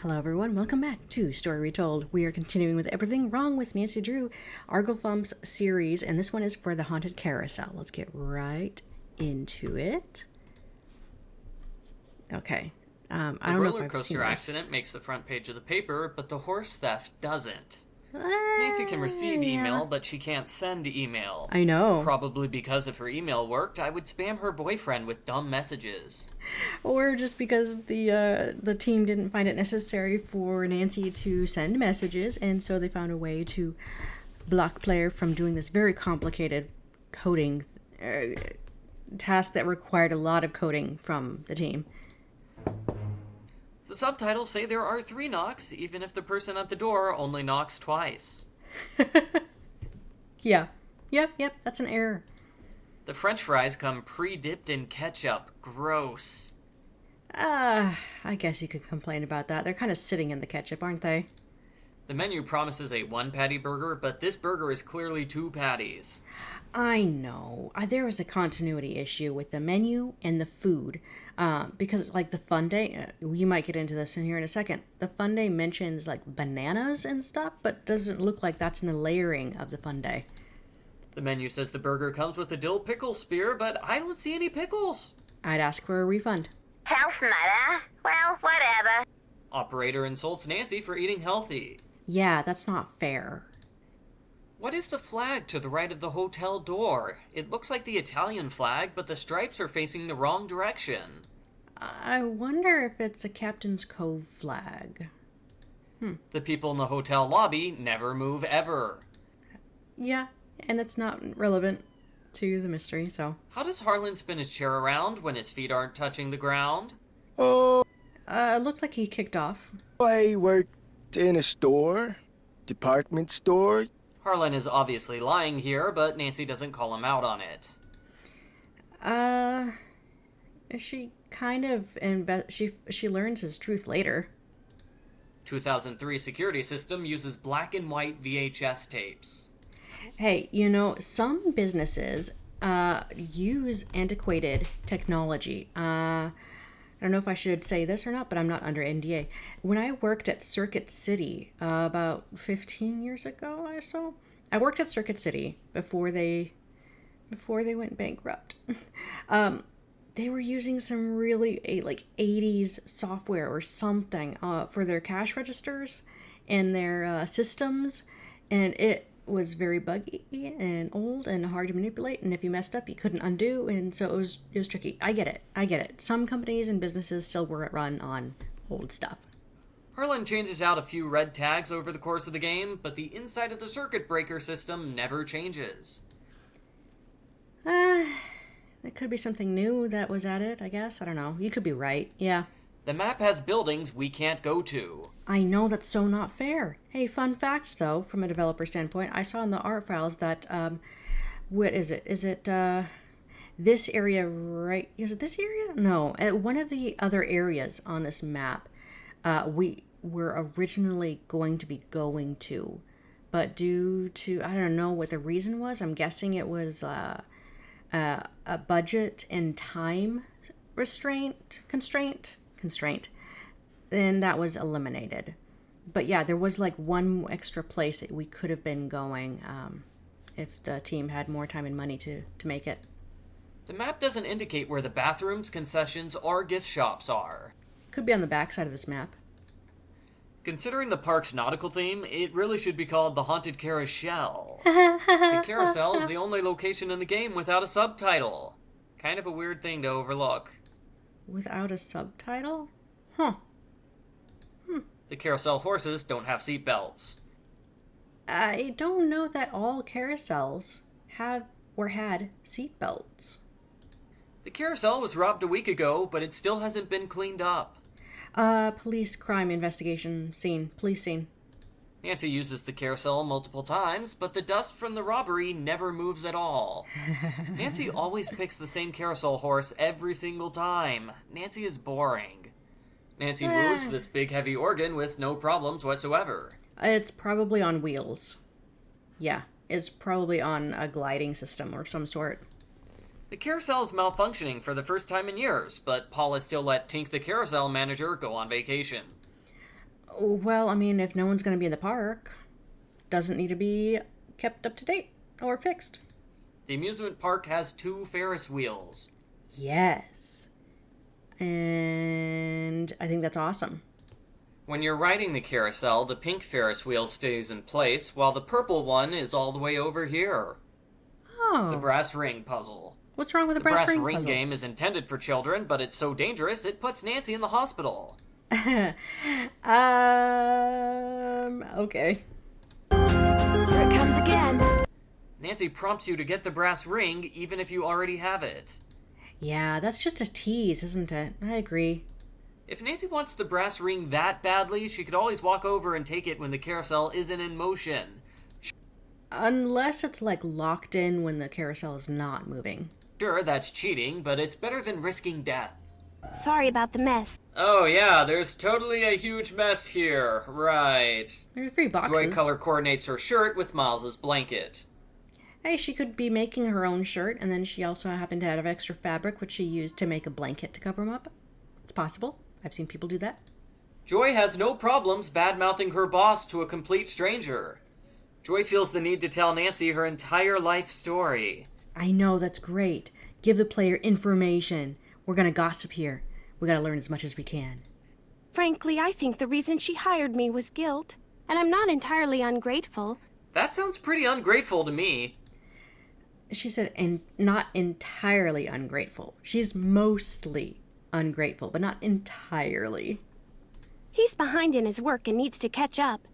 Hello everyone, welcome back to Story Retold. We are continuing with Everything Wrong with Nancy Drew, Arglefumph's series, and this one is for the Haunted Carousel. Let's get right into it. Okay. I don't know if I've seen The roller coaster this. accident makes the front page of the paper, but the horse theft doesn't. Uh, Nancy can receive yeah. email, but she can't send email. I know. Probably because if her email worked, I would spam her boyfriend with dumb messages. Or just because the team didn't find it necessary for Nancy to send messages, and so they found a way to block player from doing this very complicated coding task that required a lot of coding from the team. The subtitles say there are 3 knocks, even if the person at the door only knocks twice. Yeah. Yep, that's an error. The french fries come pre-dipped in ketchup. Gross. I guess you could complain about that. They're kind of sitting in the ketchup, aren't they? The menu promises a 1-patty burger, but this burger is clearly 2 patties. I know. There was a continuity issue with the menu and the food. Because, like, the fun day, you might get into this in here in a second. The fun day mentions, like, bananas and stuff, but doesn't look like that's in the layering of the fun day. The menu says the burger comes with a dill pickle spear, but I don't see any pickles. I'd ask for a refund. Health matter? Well, whatever. Operator insults Nancy for eating healthy. Yeah, that's not fair. What is the flag to the right of the hotel door? It looks like the Italian flag, but the stripes are facing the wrong direction. I wonder if it's a Captain's Cove flag. The people in the hotel lobby never move ever. Yeah, and it's not relevant to the mystery, so. How does Harlan spin his chair around when his feet aren't touching the ground? Oh, It looked like he kicked off. I worked in a store, department store. Harlan is obviously lying here, but Nancy doesn't call him out on it. She kind of she learns his truth later. 2003 security system uses black and white VHS tapes. Hey, some businesses use antiquated technology. I don't know if I should say this or not, but I'm not under NDA. When I worked at Circuit City about 15 years ago or so, I worked at Circuit City before they went bankrupt. They were using some really like 80s software or something for their cash registers and their systems, and it was very buggy and old and hard to manipulate, and if you messed up you couldn't undo, and so it was tricky. I get it. Some companies and businesses still run on old stuff. Harlan changes out a few red tags over the course of the game, but the inside of the circuit breaker system never changes. It could be something new that was added, I guess. I don't know. You could be right. Yeah. The map has buildings we can't go to. I know that's so not fair. Hey, fun facts, though, from a developer standpoint. I saw in the art files that, what is it? Is it, this area right? Is it this area? No. At one of the other areas on this map, we were originally going to be going to. But due to, I don't know what the reason was. I'm guessing it was, a budget and time constraint, then that was eliminated. But yeah, there was like one extra place that we could have been going if the team had more time and money to make it. The map doesn't indicate where the bathrooms, concessions, or gift shops are. Could be on the back side of this map. Considering the park's nautical theme, it really should be called the Haunted Carousel. The carousel is the only location in the game without a subtitle. Kind of a weird thing to overlook. Without a subtitle? Huh. The carousel horses don't have seatbelts. I don't know that all carousels have or had seatbelts. The carousel was robbed a week ago, but it still hasn't been cleaned up. Police crime investigation scene. Police scene. Nancy uses the carousel multiple times, but the dust from the robbery never moves at all. Nancy always picks the same carousel horse every single time. Nancy is boring. Nancy moves this big heavy organ with no problems whatsoever. It's probably on wheels. Yeah, it's probably on a gliding system or some sort. The carousel is malfunctioning for the first time in years, but Paul has still let Tink the carousel manager go on vacation. Well, I mean, if no one's going to be in the park, doesn't need to be kept up to date or fixed. The amusement park has 2 Ferris wheels. Yes. And I think that's awesome. When you're riding the carousel, the pink Ferris wheel stays in place, while the purple one is all the way over here. Oh. The brass ring puzzle. What's wrong with the The brass brass ring ring puzzle? game is intended for children, but it's so dangerous it puts Nancy in the hospital. Okay. Here it comes again. Nancy prompts you to get the brass ring, even if you already have it. Yeah, that's just a tease, isn't it? I agree. If Nancy wants the brass ring that badly, she could always walk over and take it when the carousel isn't in motion. Unless it's like locked in when the carousel is not moving. Sure, that's cheating, but it's better than risking death. Sorry about the mess. Oh yeah, there's totally a huge mess here. Right. There are 3 boxes. Joy color coordinates her shirt with Miles's blanket. Hey, she could be making her own shirt, and then she also happened to have extra fabric, which she used to make a blanket to cover them up. It's possible. I've seen people do that. Joy has no problems bad-mouthing her boss to a complete stranger. Joy feels the need to tell Nancy her entire life story. I know, that's great. Give the player information. We're gonna gossip here. We gotta learn as much as we can. Frankly, I think the reason she hired me was guilt, and I'm not entirely ungrateful. That sounds pretty ungrateful to me. She said, and not entirely ungrateful. She's mostly ungrateful, but not entirely. He's behind in his work and needs to catch up.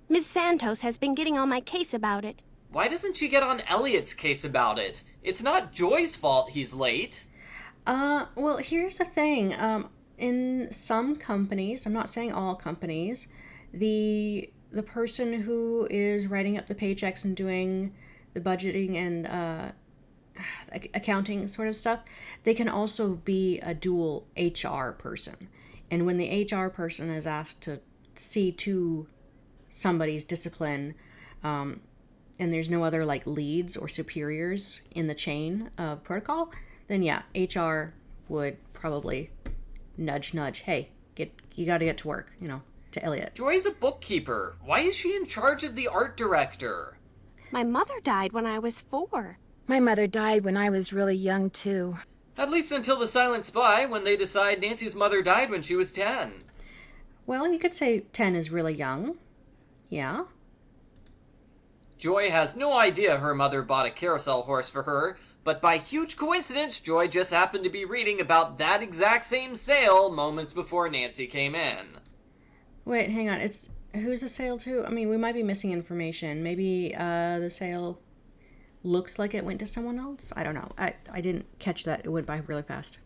Ms. Santos has been getting on my case about it. Why doesn't she get on Elliot's case about it? It's not Joy's fault he's late. Well, here's the thing. In some companies, I'm not saying all companies, the person who is writing up the paychecks and doing the budgeting and accounting sort of stuff, they can also be a dual HR person. And when the HR person is asked to see to somebody's discipline, and there's no other like leads or superiors in the chain of protocol, then yeah, HR would probably nudge, hey, you got to get to work, to Elliot. Joy's a bookkeeper. Why is she in charge of the art director? My mother died when I was 4. My mother died when I was really young, too. At least until the Silent Spy, when they decide Nancy's mother died when she was 10. Well, you could say 10 is really young. Yeah. Joy has no idea her mother bought a carousel horse for her, but by huge coincidence, Joy just happened to be reading about that exact same sale moments before Nancy came in. Wait, hang on. Who's the sale to? I mean, we might be missing information. Maybe the sale looks like it went to someone else? I don't know. I didn't catch that. It went by really fast.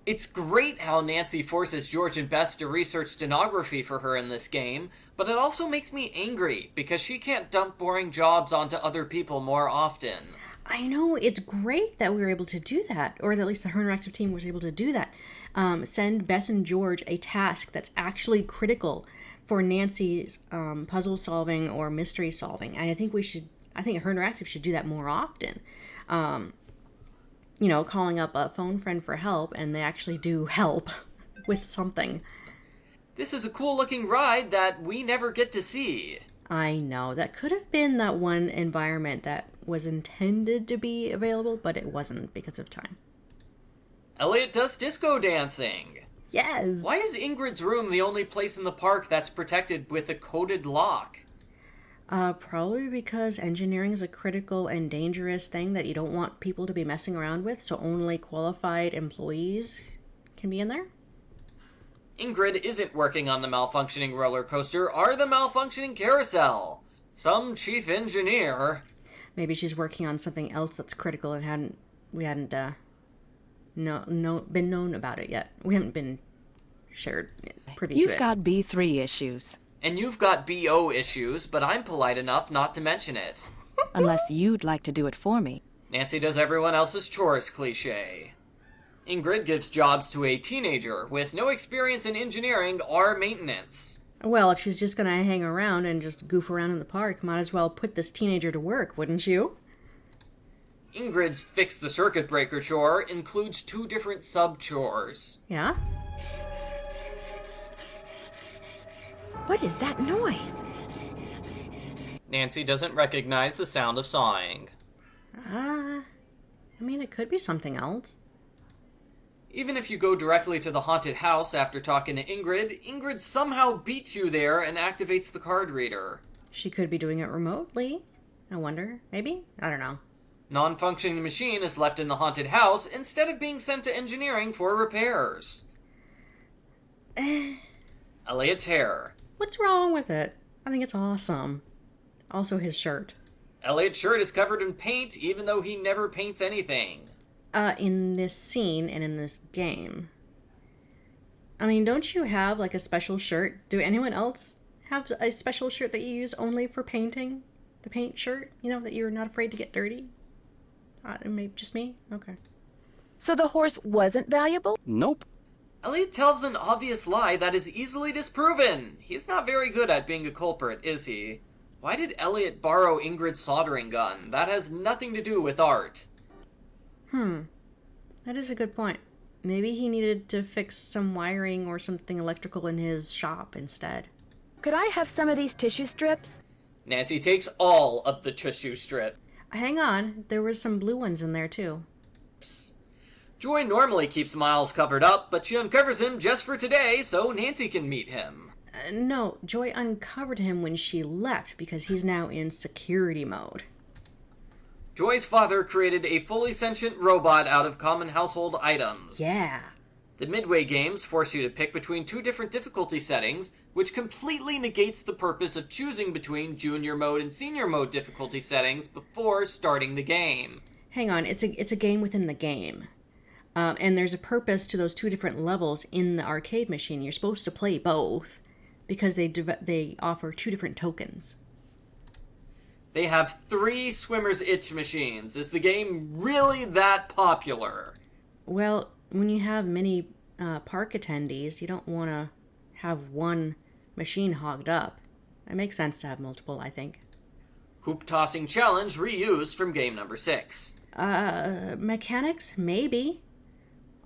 It's great how Nancy forces George and Bess to research stenography for her in this game, but it also makes me angry because she can't dump boring jobs onto other people more often. I know, it's great that we were able to do that, or at least the Her Interactive team was able to do that. Send Bess and George a task that's actually critical for Nancy's puzzle solving or mystery solving. And I think Her Interactive should do that more often. Calling up a phone friend for help, and they actually do help with something. This is a cool looking ride that we never get to see. I know, that could have been that one environment that was intended to be available, but it wasn't because of time. Elliot does disco dancing. Yes! Why is Ingrid's room the only place in the park that's protected with a coded lock? Probably because engineering is a critical and dangerous thing that you don't want people to be messing around with, so only qualified employees can be in there. Ingrid isn't working on the malfunctioning roller coaster or the malfunctioning carousel. Some chief engineer. Maybe she's working on something else that's critical and we hadn't been known about it yet. We haven't been privy to it. You've got B3 issues. And you've got BO issues, but I'm polite enough not to mention it. Unless you'd like to do it for me. Nancy does everyone else's chores cliché. Ingrid gives jobs to a teenager with no experience in engineering or maintenance. Well, if she's just gonna hang around and just goof around in the park, might as well put this teenager to work, wouldn't you? Ingrid's fix the circuit breaker chore includes 2 different sub-chores. Yeah? What is that noise? Nancy doesn't recognize the sound of sawing. I mean, it could be something else. Even if you go directly to the haunted house after talking to Ingrid, Ingrid somehow beats you there and activates the card reader. She could be doing it remotely. I wonder. Maybe? I don't know. Non-functioning machine is left in the haunted house instead of being sent to engineering for repairs. Elliot's hair. What's wrong with it? I think it's awesome. Also his shirt. Elliot's shirt is covered in paint even though he never paints anything. In this scene and in this game. I mean, don't you have like a special shirt? Do anyone else have a special shirt that you use only for painting? The paint shirt? You know, that you're not afraid to get dirty? Maybe just me? Okay. So the horse wasn't valuable? Nope. Elliot tells an obvious lie that is easily disproven. He's not very good at being a culprit, is he? Why did Elliot borrow Ingrid's soldering gun? That has nothing to do with art. That is a good point. Maybe he needed to fix some wiring or something electrical in his shop instead. Could I have some of these tissue strips? Nancy takes all of the tissue strip. Hang on, there were some blue ones in there too. Joy normally keeps Miles covered up, but she uncovers him just for today so Nancy can meet him. No, Joy uncovered him when she left because he's now in security mode. Joy's father created a fully sentient robot out of common household items. Yeah. The Midway games force you to pick between two different difficulty settings, which completely negates the purpose of choosing between junior mode and senior mode difficulty settings before starting the game. Hang on, it's a game within the game. And there's a purpose to those two different levels in the arcade machine. You're supposed to play both because they offer two different tokens. They have 3 swimmer's itch machines. Is the game really that popular? Well, when you have many park attendees, you don't want to have one machine hogged up. It makes sense to have multiple, I think. Hoop tossing challenge reused from game number 6. Mechanics? Maybe.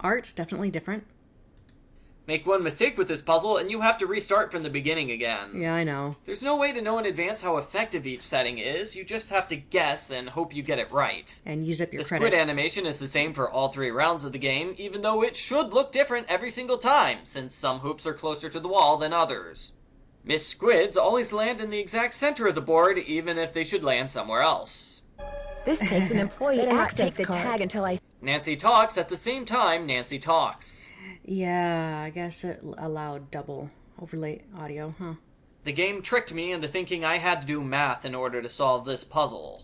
Art? Definitely different. Make one mistake with this puzzle and you have to restart from the beginning again. Yeah, I know. There's no way to know in advance how effective each setting is. You just have to guess and hope you get it right. And use up your the credits. squid animation is the same for all 3 rounds of the game, even though it should look different every single time, since some hoops are closer to the wall than others. Miss Squids always land in the exact center of the board, even if they should land somewhere else. This takes an employee access card. Tag until I... Nancy talks at the same time Nancy talks. Yeah, I guess it allowed double overlay audio, huh? The game tricked me into thinking I had to do math in order to solve this puzzle.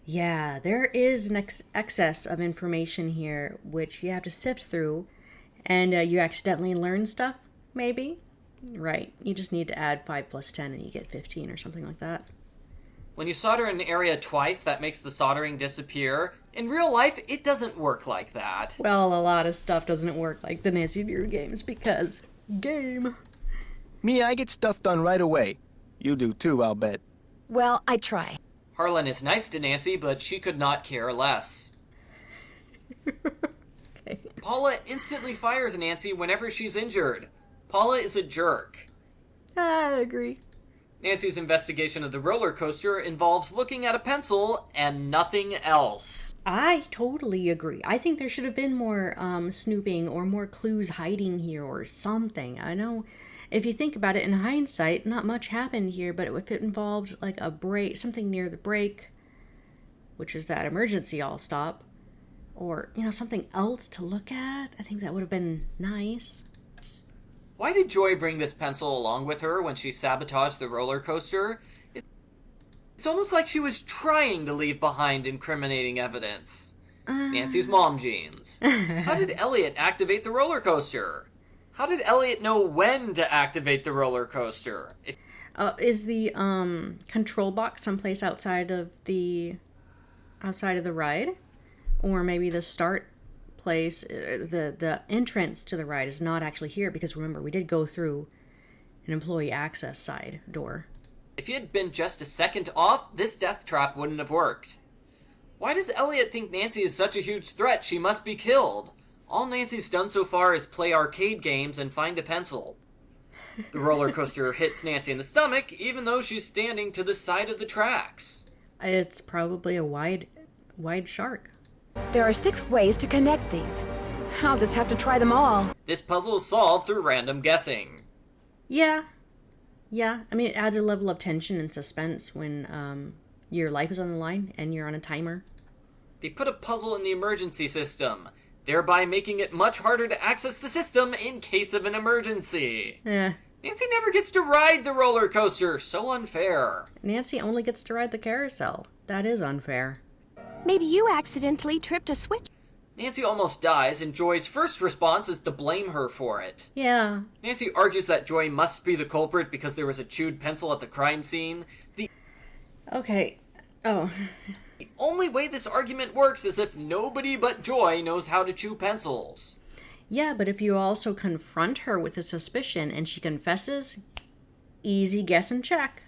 Yeah, there is an excess of information here, which you have to sift through, and you accidentally learn stuff, maybe? Right, you just need to add 5 plus 10 and you get 15 or something like that. When you solder an area twice, that makes the soldering disappear. In real life, it doesn't work like that. Well, a lot of stuff doesn't work like the Nancy Drew games because game. Me, I get stuff done right away. You do too, I'll bet. Well, I try. Harlan is nice to Nancy, but she could not care less. Okay. Paula instantly fires Nancy whenever she's injured. Paula is a jerk. I agree. Nancy's investigation of the roller coaster involves looking at a pencil and nothing else. I totally agree. I think there should have been more snooping or more clues hiding here or something. I know if you think about it in hindsight, not much happened here, but if it involved like a brake, something near the brake, which is that emergency all stop, or, you know, something else to look at, I think that would have been nice. Why did Joy bring this pencil along with her when she sabotaged the roller coaster? It's almost like she was trying to leave behind incriminating evidence. Nancy's mom genes. How did Elliot activate the roller coaster? How did Elliot know when to activate the roller coaster? Is the control box someplace outside of the ride? Or maybe the start place, the entrance to the ride is not actually here, because remember, we did go through an employee access side door. If he had been just a second off, this death trap wouldn't have worked. Why does Elliot think Nancy is such a huge threat she must be killed? All Nancy's done so far is play arcade games and find a pencil. The roller coaster hits Nancy in the stomach, even though she's standing to the side of the tracks. It's probably a wide shark. There are 6 ways to connect these. I'll just have to try them all. This puzzle is solved through random guessing. Yeah. I mean, it adds a level of tension and suspense when your life is on the line and you're on a timer. They put a puzzle in the emergency system, thereby making it much harder to access the system in case of an emergency. Nancy never gets to ride the roller coaster. So unfair. Nancy only gets to ride the carousel. That is unfair. Maybe you accidentally tripped a switch. Nancy almost dies, and Joy's first response is to blame her for it. Yeah. Nancy argues that Joy must be the culprit because there was a chewed pencil at the crime scene. Okay. Oh. The only way this argument works is if nobody but Joy knows how to chew pencils. Yeah, but if you also confront her with a suspicion and she confesses, easy guess and check.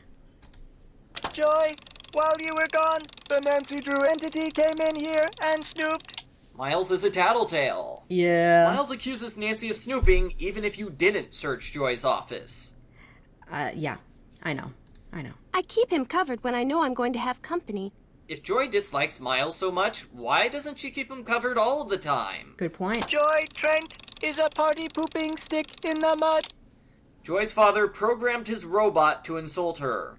Joy, while you were gone, the Nancy Drew entity came in here and snooped. Miles is a tattletale. Yeah. Miles accuses Nancy of snooping even if you didn't search Joy's office. Yeah. I know. I keep him covered when I know I'm going to have company. If Joy dislikes Miles so much, why doesn't she keep him covered all of the time? Good point. Joy Trent is a party pooping stick in the mud. Joy's father programmed his robot to insult her.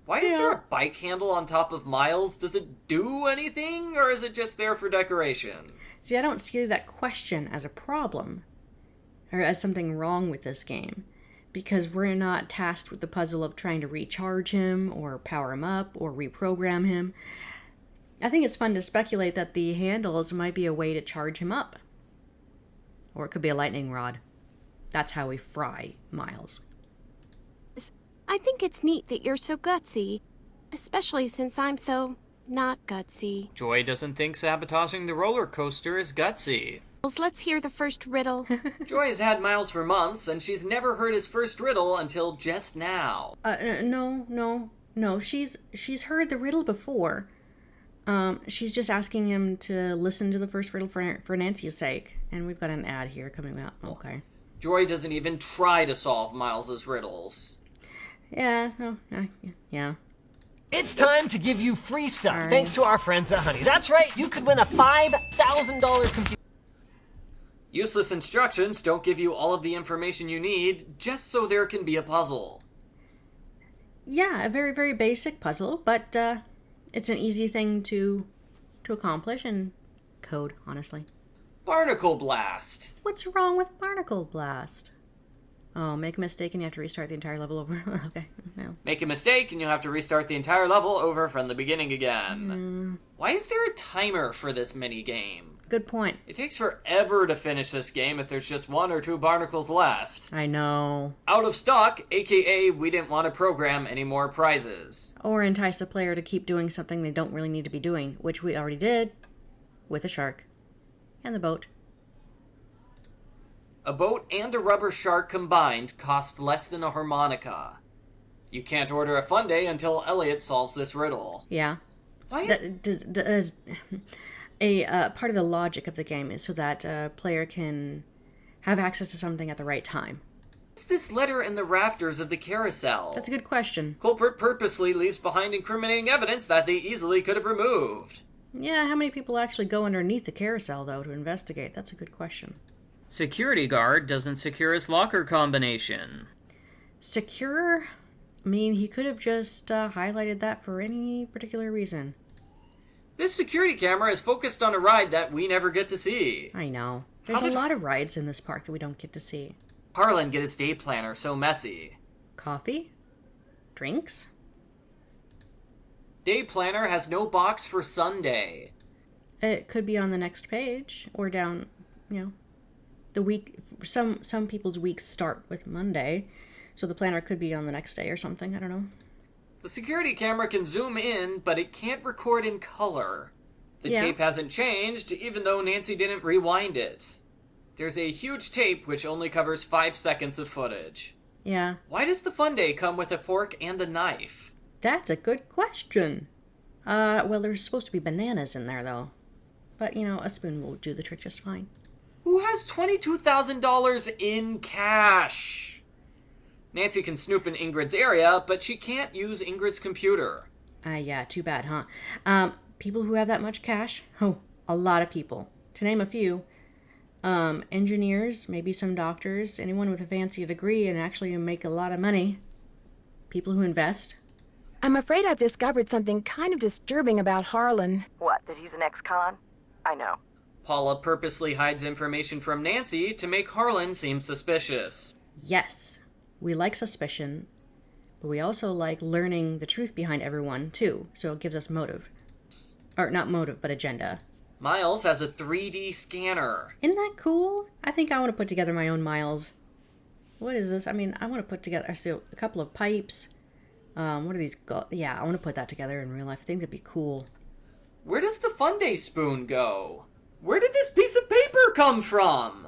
Why is there a bike handle on top of Miles? Does it do anything, or is it just there for decoration? See, I don't see that question as a problem, or as something wrong with this game, because we're not tasked with the puzzle of trying to recharge him, or power him up, or reprogram him. I think it's fun to speculate that the handles might be a way to charge him up. Or it could be a lightning rod. That's how we fry Miles. I think it's neat that you're so gutsy, especially since I'm so not gutsy. Joy doesn't think sabotaging the roller coaster is gutsy. Let's hear the first riddle. Joy has had Miles for months, and she's never heard his first riddle until just now. No. She's heard the riddle before. She's just asking him to listen to the first riddle for Nancy's sake. And we've got an ad here coming out. Okay. Joy doesn't even try to solve Miles's riddles. Yeah. It's time to give you free stuff, thanks to our friends at Honey. That's right, you could win a $5,000 computer. Useless instructions don't give you all of the information you need, just so there can be a puzzle. Yeah, a very, very basic puzzle, but it's an easy thing to accomplish and code, honestly. Barnacle Blast. What's wrong with Barnacle Blast? Oh, make a mistake and you have to restart the entire level over. Okay, no. Make a mistake and you'll have to restart the entire level over from the beginning again. Why is there a timer for this mini-game? Good point. It takes forever to finish this game if there's just 1 or 2 barnacles left. I know. Out of stock, aka we didn't want to program any more prizes. Or entice the player to keep doing something they don't really need to be doing, which we already did with a shark and the boat. A boat and a rubber shark combined cost less than a harmonica. You can't order a Funday until Elliot solves this riddle. Yeah. Why is... Part of the logic of the game is so that a player can have access to something at the right time. What's this letter in the rafters of the carousel? That's a good question. Culprit purposely leaves behind incriminating evidence that they easily could have removed. Yeah, how many people actually go underneath the carousel, though, to investigate? That's a good question. Security guard doesn't secure his locker combination. Secure? I mean, he could have just highlighted that for any particular reason. This security camera is focused on a ride that we never get to see. I know. There's a lot of rides in this park that we don't get to see. Harlan get his day planner so messy. Coffee? Drinks? Day planner has no box for Sunday. It could be on the next page, or down, the week. Some people's weeks start with Monday, so the planner could be on the next day or something. I don't know. The security camera can zoom in, but it can't record in color. The tape hasn't changed, even though Nancy didn't rewind it. There's a huge tape which only covers 5 seconds of footage. Yeah. Why does the fun day come with a fork and a knife? That's a good question. Well, there's supposed to be bananas in there, though. But, a spoon will do the trick just fine. Who has $22,000 in cash? Nancy can snoop in Ingrid's area, but she can't use Ingrid's computer. Yeah, too bad, huh? People who have that much cash? Oh, a lot of people. To name a few. Engineers, maybe some doctors, anyone with a fancy degree and actually make a lot of money. People who invest. I'm afraid I've discovered something kind of disturbing about Harlan. What, that he's an ex-con? I know. Paula purposely hides information from Nancy to make Harlan seem suspicious. Yes, we like suspicion, but we also like learning the truth behind everyone, too, so it gives us motive. Or not motive, but agenda. Miles has a 3D scanner. Isn't that cool? I think I want to put together my own Miles. What is this? I mean, I want to put together a couple of pipes. What are these? Yeah, I want to put that together in real life. I think that'd be cool. Where does the Fun Day spoon go? Where did this piece of paper come from?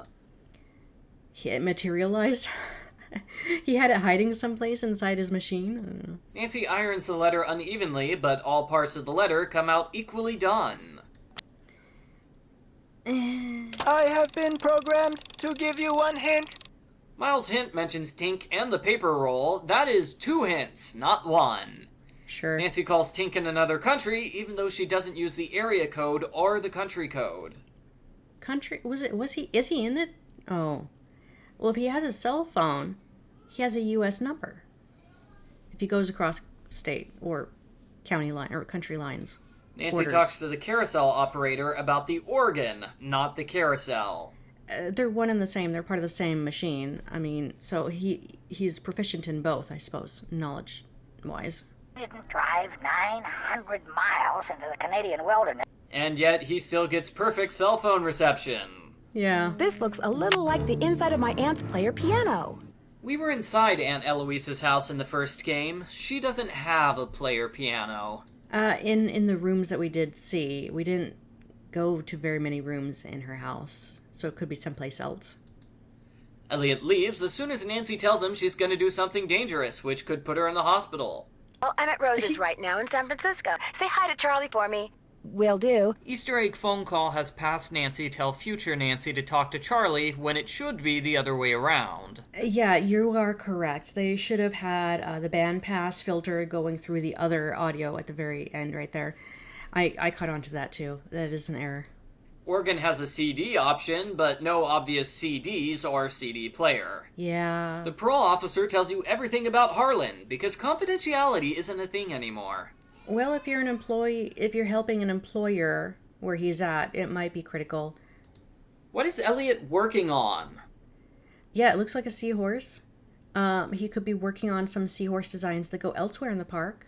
It materialized. He had it hiding someplace inside his machine. Nancy irons the letter unevenly, but all parts of the letter come out equally done. I have been programmed to give you one hint. Miles' hint mentions Tink and the paper roll. That is 2 hints, not 1. Sure. Nancy calls Tink in another country, even though she doesn't use the area code or the country code. Country? Is he in it? Oh. Well, if he has a cell phone, he has a U.S. number. If he goes across state or county line or country lines. Nancy Borders. talks to the carousel operator about the organ, not the carousel. They're one and the same. They're part of the same machine. I mean, so he's proficient in both, I suppose, knowledge-wise. Didn't drive 900 miles into the Canadian wilderness. And yet he still gets perfect cell phone reception. Yeah. This looks a little like the inside of my aunt's player piano. We were inside Aunt Eloise's house in the first game. She doesn't have a player piano. In the rooms that we did see, we didn't go to very many rooms in her house, so it could be someplace else. Elliot leaves as soon as Nancy tells him she's going to do something dangerous, which could put her in the hospital. Oh, I'm at Rose's right now in San Francisco. Say hi to Charlie for me. Will do. Easter egg phone call has past Nancy tell future Nancy to talk to Charlie when it should be the other way around. Yeah, you are correct. They should have had the band pass filter going through the other audio at the very end right there. I caught on to that too. That is an error. Organ has a CD option, but no obvious CDs or CD player. Yeah. The parole officer tells you everything about Harlan, because confidentiality isn't a thing anymore. Well, if you're an employee, if you're helping an employer where he's at, it might be critical. What is Elliot working on? Yeah, it looks like a seahorse. He could be working on some seahorse designs that go elsewhere in the park.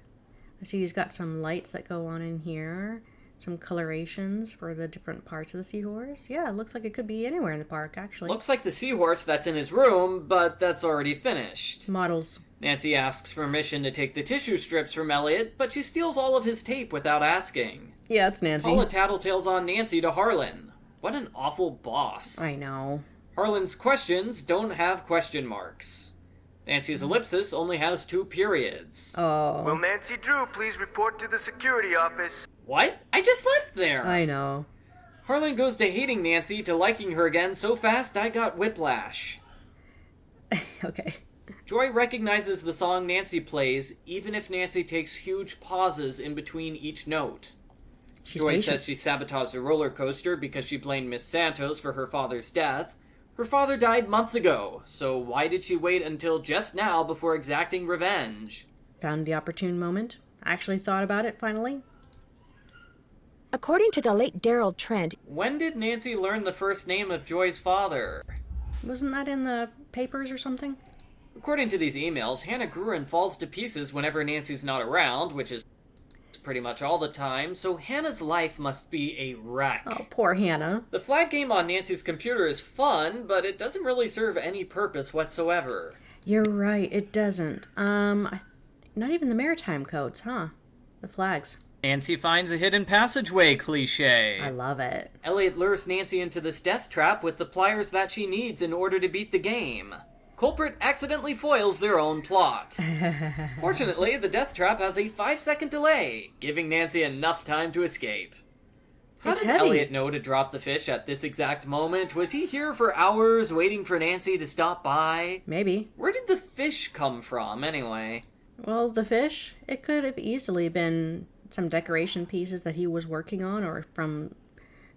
I see he's got some lights that go on in here. Some colorations for the different parts of the seahorse. Yeah, it looks like it could be anywhere in the park, actually. Looks like the seahorse that's in his room, but that's already finished. Models. Nancy asks permission to take the tissue strips from Elliot, but she steals all of his tape without asking. Yeah, it's Nancy. Paula tattletales on Nancy to Harlan. What an awful boss. I know. Harlan's questions don't have question marks. Nancy's ellipsis only has 2 periods. Oh. Will Nancy Drew please report to the security office? What? I just left there! I know. Harlan goes to hating Nancy to liking her again so fast I got whiplash. Okay. Joy recognizes the song Nancy plays, even if Nancy takes huge pauses in between each note. Joy says she sabotaged a roller coaster because she blamed Miss Santos for her father's death. Her father died months ago, so why did she wait until just now before exacting revenge? Found the opportune moment. Actually thought about it, finally. According to the late Daryl Trent, When did Nancy learn the first name of Joy's father? Wasn't that in the papers or something? According to these emails, Hannah Gruen falls to pieces whenever Nancy's not around, which is pretty much all the time, so Hannah's life must be a wreck. Oh, poor Hannah. The flag game on Nancy's computer is fun, but it doesn't really serve any purpose whatsoever. You're right, it doesn't. Not even the maritime codes, huh? The flags. Nancy finds a hidden passageway cliché. I love it. Elliot lures Nancy into this death trap with the pliers that she needs in order to beat the game. Culprit accidentally foils their own plot. Fortunately, the death trap has a 5-second delay, giving Nancy enough time to escape. How did Elliot know to drop the fish at this exact moment? Was he here for hours waiting for Nancy to stop by? Maybe. Where did the fish come from, anyway? Well, the fish, it could have easily been some decoration pieces that he was working on, or from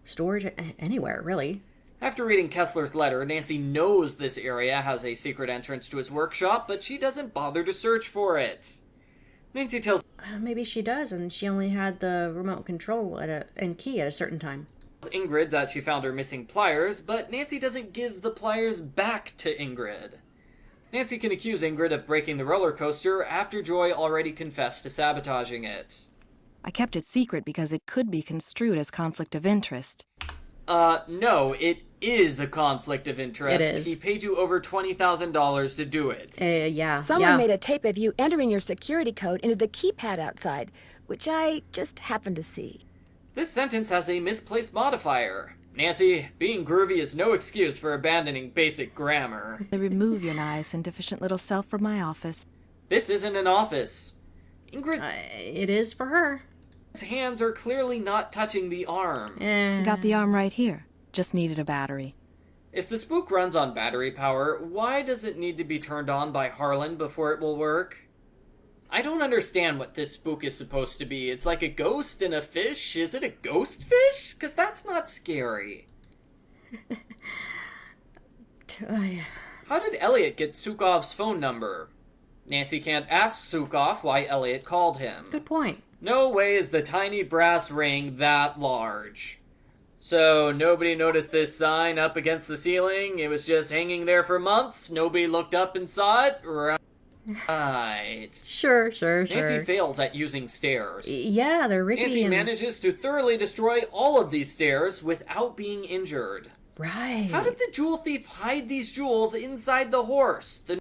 storage, anywhere, really. After reading Kessler's letter, Nancy knows this area has a secret entrance to his workshop, but she doesn't bother to search for it. Nancy tells Maybe she does, and she only had the remote control and key at a certain time. Ingrid that she found her missing pliers, but Nancy doesn't give the pliers back to Ingrid. Nancy can accuse Ingrid of breaking the roller coaster after Joy already confessed to sabotaging it. I kept it secret because it could be construed as conflict of interest. No, it is a conflict of interest. It is. He paid you over $20,000 to do it. Yeah. Someone made a tape of you entering your security code into the keypad outside, which I just happened to see. This sentence has a misplaced modifier. Nancy, being groovy is no excuse for abandoning basic grammar. Remove your nice and deficient little self from my office. This isn't an office. Ingrid's It is for her. hands are clearly not touching the arm. Got the arm right here. Just needed a battery. If the spook runs on battery power, why does it need to be turned on by Harlan before it will work? I don't understand what this spook is supposed to be. It's like a ghost and a fish. Is it a ghost fish? Because that's not scary. How did Elliot get Sukov's phone number? Nancy can't ask Sukov why Elliot called him. Good point. No way is the tiny brass ring that large. So, nobody noticed this sign up against the ceiling? It was just hanging there for months? Nobody looked up and saw it? Right. Sure. Nancy fails at using stairs. Yeah, they're rickety. Nancy manages to thoroughly destroy all of these stairs without being injured. Right. How did the jewel thief hide these jewels inside the horse? The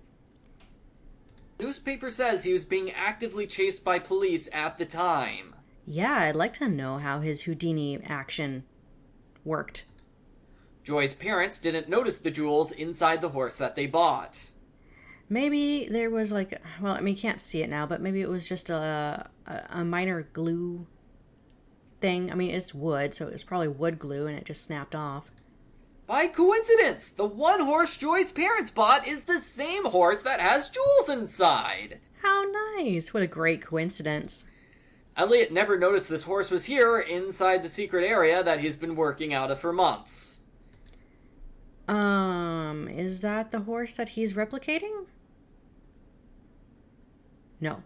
newspaper says he was being actively chased by police at the time. Yeah, I'd like to know how his Houdini action worked. Joy's parents didn't notice the jewels inside the horse that they bought. Maybe there was like, well, I mean, you can't see it now, but maybe it was just a minor glue thing. I mean, it's wood, so it was probably wood glue and it just snapped off. By coincidence, the one horse Joy's parents bought is the same horse that has jewels inside. How nice. What a great coincidence. Elliot never noticed this horse was here inside the secret area that he's been working out of for months. Is that the horse that he's replicating? No.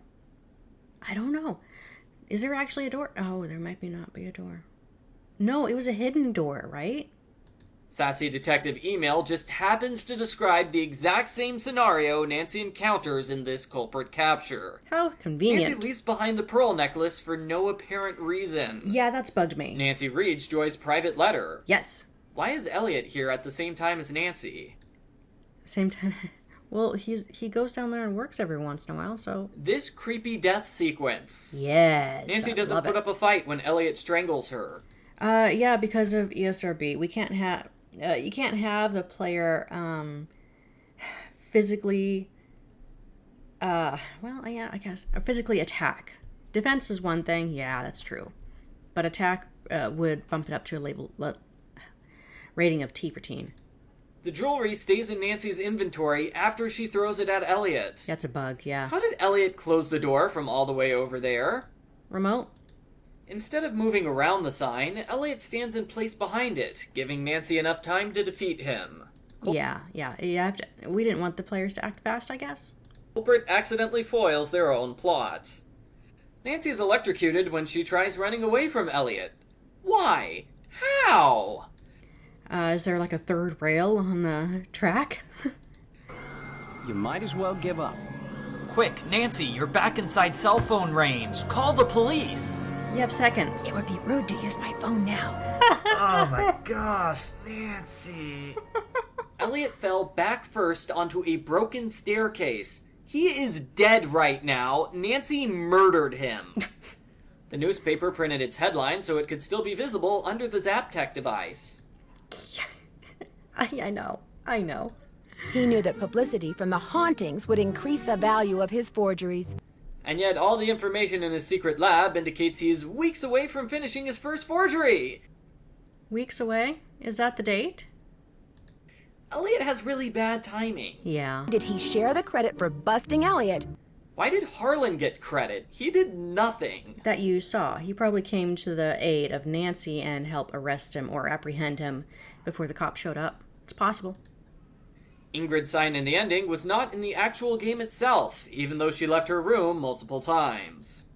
I don't know. Is there actually a door? Oh, there might not be a door. No, it was a hidden door, right? Sassy Detective Email just happens to describe the exact same scenario Nancy encounters in this culprit capture. How convenient. Nancy leaves behind the pearl necklace for no apparent reason. Yeah, that's bugged me. Nancy reads Joy's private letter. Yes. Why is Elliot here at the same time as Nancy? Same time. Well, he goes down there and works every once in a while, so... This creepy death sequence. Yes. Nancy doesn't put up a fight when Elliot strangles her. Yeah, because of ESRB. We can't have... you can't have the player, physically... well, yeah, I guess. Physically attack. Defense is one thing. Yeah, that's true. But attack would bump it up to a rating of T for teen. The jewelry stays in Nancy's inventory after she throws it at Elliot. That's a bug, yeah. How did Elliot close the door from all the way over there? Remote? Instead of moving around the sign, Elliot stands in place behind it, giving Nancy enough time to defeat him. Yeah. We didn't want the players to act fast, I guess. Culprit accidentally foils their own plot. Nancy is electrocuted when she tries running away from Elliot. Why? How? Is there like a third rail on the track? You might as well give up. Quick, Nancy, you're back inside cell phone range. Call the police. You have seconds. It would be rude to use my phone now. Oh my gosh, Nancy. Elliot fell back first onto a broken staircase. He is dead right now. Nancy murdered him. The newspaper printed its headline so it could still be visible under the Zaptec device. I know. He knew that publicity from the hauntings would increase the value of his forgeries. And yet all the information in his secret lab indicates he is weeks away from finishing his first forgery. weeks away. Is that the date? Elliot has really bad timing. Yeah. Did he share the credit for busting Elliot? Why did Harlan get credit? He did nothing. That you saw. He probably came to the aid of Nancy and helped arrest him or apprehend him before the cops showed up. It's possible. Ingrid's sign in the ending was not in the actual game itself, even though she left her room multiple times.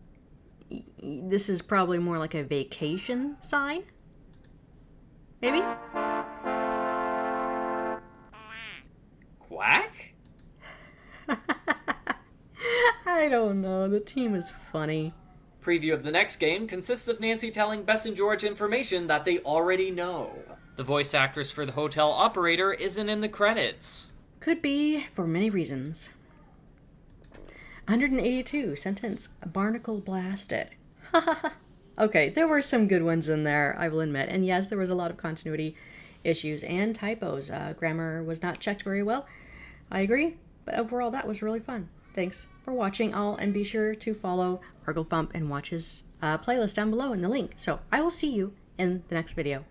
This is probably more like a vacation sign? Maybe? Quack? I don't know. The team is funny. Preview of the next game consists of Nancy telling Bess and George information that they already know. The voice actress for the hotel operator isn't in the credits. Could be for many reasons. 182, sentence, barnacle blasted. Okay, there were some good ones in there, I will admit. And yes, there was a lot of continuity issues and typos. Grammar was not checked very well. I agree, but overall that was really fun. Thanks for watching all, and be sure to follow Arglefumph and watch his playlist down below in the link. So I will see you in the next video.